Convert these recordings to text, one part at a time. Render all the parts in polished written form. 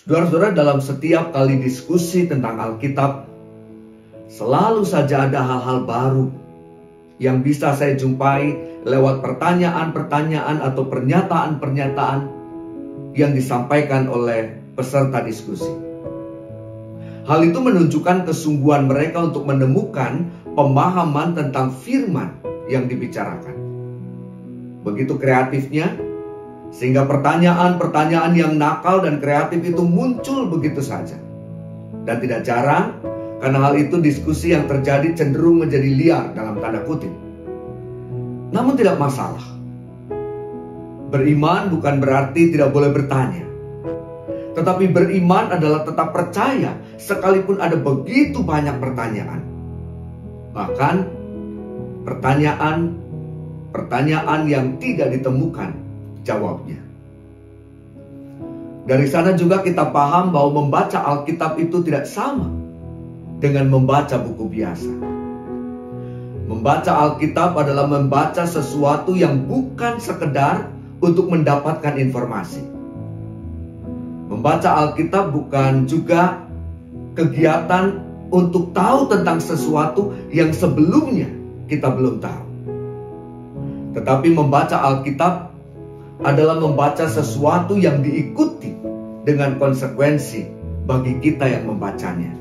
Saudara-saudara, dalam setiap kali diskusi tentang Alkitab, selalu saja ada hal-hal baru yang bisa saya jumpai lewat pertanyaan-pertanyaan atau pernyataan-pernyataan yang disampaikan oleh peserta diskusi. Hal itu menunjukkan kesungguhan mereka untuk menemukan pemahaman tentang firman yang dibicarakan. Begitu kreatifnya, sehingga pertanyaan-pertanyaan yang nakal dan kreatif itu muncul begitu saja. Dan tidak jarang, karena hal itu diskusi yang terjadi cenderung menjadi liar dalam tanda kutip. Namun tidak masalah. Beriman bukan berarti tidak boleh bertanya. Tetapi beriman adalah tetap percaya sekalipun ada begitu banyak pertanyaan. Bahkan pertanyaan yang tidak ditemukan jawabnya. Dari sana juga kita paham bahwa membaca Alkitab itu tidak sama dengan membaca buku biasa. Membaca Alkitab adalah membaca sesuatu yang bukan sekedar untuk mendapatkan informasi. Membaca Alkitab bukan juga kegiatan untuk tahu tentang sesuatu yang sebelumnya kita belum tahu. Tetapi membaca Alkitab adalah membaca sesuatu yang diikuti dengan konsekuensi bagi kita yang membacanya.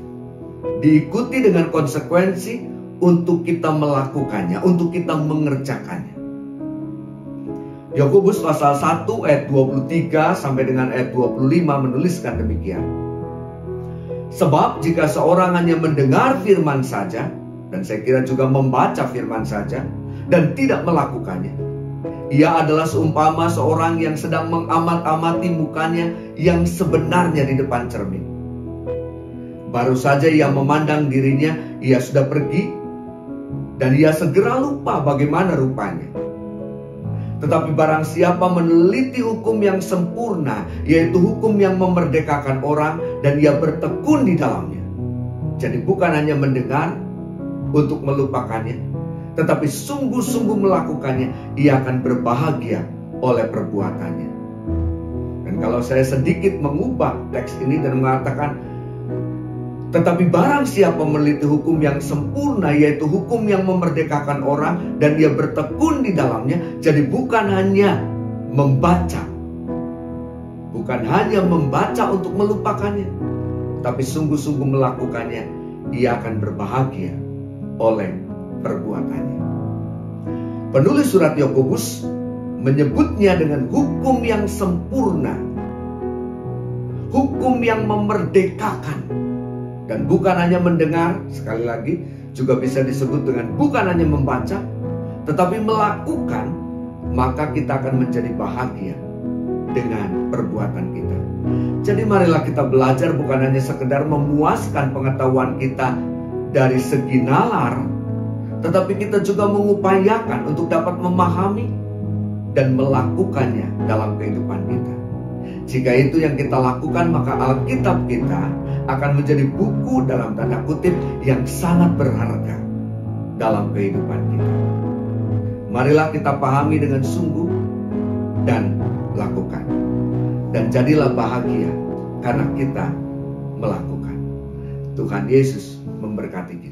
Diikuti dengan konsekuensi untuk kita melakukannya, untuk kita mengerjakannya. Yakobus pasal 1 ayat 23 sampai dengan ayat 25 menuliskan demikian. Sebab jika seorang hanya mendengar firman saja, dan saya kira juga membaca firman saja, dan tidak melakukannya, ia adalah seumpama seorang yang sedang mengamat-amati mukanya yang sebenarnya di depan cermin. Baru saja ia memandang dirinya, ia sudah pergi, dan ia segera lupa bagaimana rupanya. Tetapi barang siapa meneliti hukum yang sempurna, yaitu hukum yang memerdekakan orang, dan ia bertekun di dalamnya. Jadi bukan hanya mendengar untuk melupakannya, tetapi sungguh-sungguh melakukannya, ia akan berbahagia oleh perbuatannya. Dan kalau saya sedikit mengubah teks ini dan mengatakan, tetapi barang siapa meneliti hukum yang sempurna, yaitu hukum yang memerdekakan orang, dan dia bertekun di dalamnya. Jadi bukan hanya membaca, bukan hanya membaca untuk melupakannya, tapi sungguh-sungguh melakukannya, ia akan berbahagia oleh perbuatannya. Penulis surat Yakobus menyebutnya dengan hukum yang sempurna, hukum yang memerdekakan. Dan bukan hanya mendengar, sekali lagi juga bisa disebut dengan bukan hanya membaca, tetapi melakukan, maka kita akan menjadi bahagia dengan perbuatan kita. Jadi marilah kita belajar bukan hanya sekedar memuaskan pengetahuan kita dari segi nalar, tetapi kita juga mengupayakan untuk dapat memahami dan melakukannya dalam kehidupan kita. Jika itu yang kita lakukan, maka Alkitab kita akan menjadi buku dalam tanda kutip yang sangat berharga dalam kehidupan kita. Marilah kita pahami dengan sungguh dan lakukan. Dan jadilah bahagia karena kita melakukan. Tuhan Yesus memberkati kita.